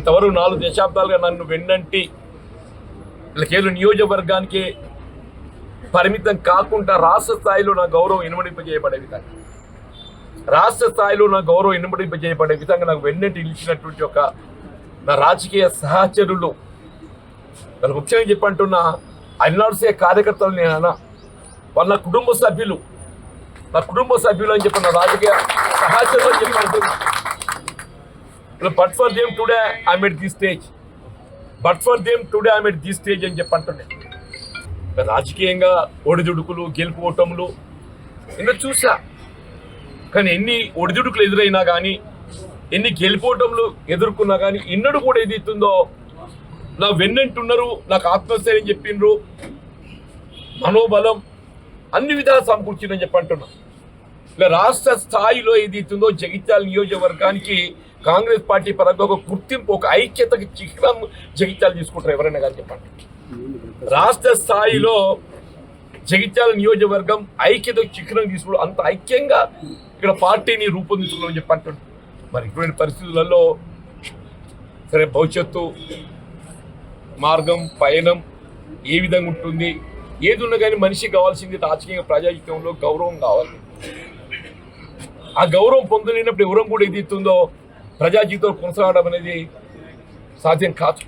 ఇంతవరకు 4 దశాబ్దాలుగా నన్ను వెన్నంటి కేవలం నియోజకవర్గానికి పరిమితం కాకుండా రాష్ట్ర స్థాయిలో నా గౌరవం ఇనుమడింపజేయబడే విధంగా నాకు వెన్నంటి నిలిచినటువంటి ఒక నా రాజకీయ సహచరులు, నాకు ముఖ్యంగా చెప్పంటున్నా అన్నాడుసే కార్యకర్తలు నేనన్నా, వాళ్ళ కుటుంబ సభ్యులు అని చెప్పిన రాజకీయ సహచరులు అని చెప్పంటున్నా. But for them today I'm at the stage అని చెప్పంటున్నాయి. రాజకీయంగా ఒడిదుడుకులు, గెలుపు ఓటములు ఇంకా చూసా. కానీ ఎన్ని ఒడిదుడుకులు ఎదురైనా కానీ, ఎన్ని గెలుపోటములు ఎదుర్కొన్నా కానీ ఇన్నడు కూడా ఏదైతుందో నా వెన్నంటున్నారు, నాకు ఆత్మస్థైర్యం చెప్పిండ్రు, మనోబలం అన్ని విధాలు సమకూర్చిందని చెప్పంటున్నా. ఇలా రాష్ట్ర స్థాయిలో ఏదైతుందో జగిత్యాల నియోజకవర్గానికి కాంగ్రెస్ పార్టీ పరంగా ఒక గుర్తింపు, ఒక ఐక్యతకి చిహ్నం జగిత్యాలు తీసుకుంటారు ఎవరైనా కానీ చెప్పండి. రాష్ట్ర స్థాయిలో జగిత్యాల నియోజకవర్గం ఐక్యతకు చిహ్నం తీసుకోవడం, అంత ఐక్యంగా ఇక్కడ పార్టీని రూపొందించుకోవడం చెప్పంటున్నాను. మరి ఇటువంటి పరిస్థితులలో సరే భవిష్యత్తు మార్గం, పయనం ఏ విధంగా ఉంటుంది, ఏది ఉన్నా కానీ మనిషికి కావాల్సింది రాజకీయ ప్రజాజీవితంలో గౌరవం కావాలి. ఆ గౌరవం పొందలేనప్పుడు ఎవరం కూడా ఏది ఇస్తుందో ప్రజా జీవితంలో కొనసాగడం అనేది సాధ్యం కాదు.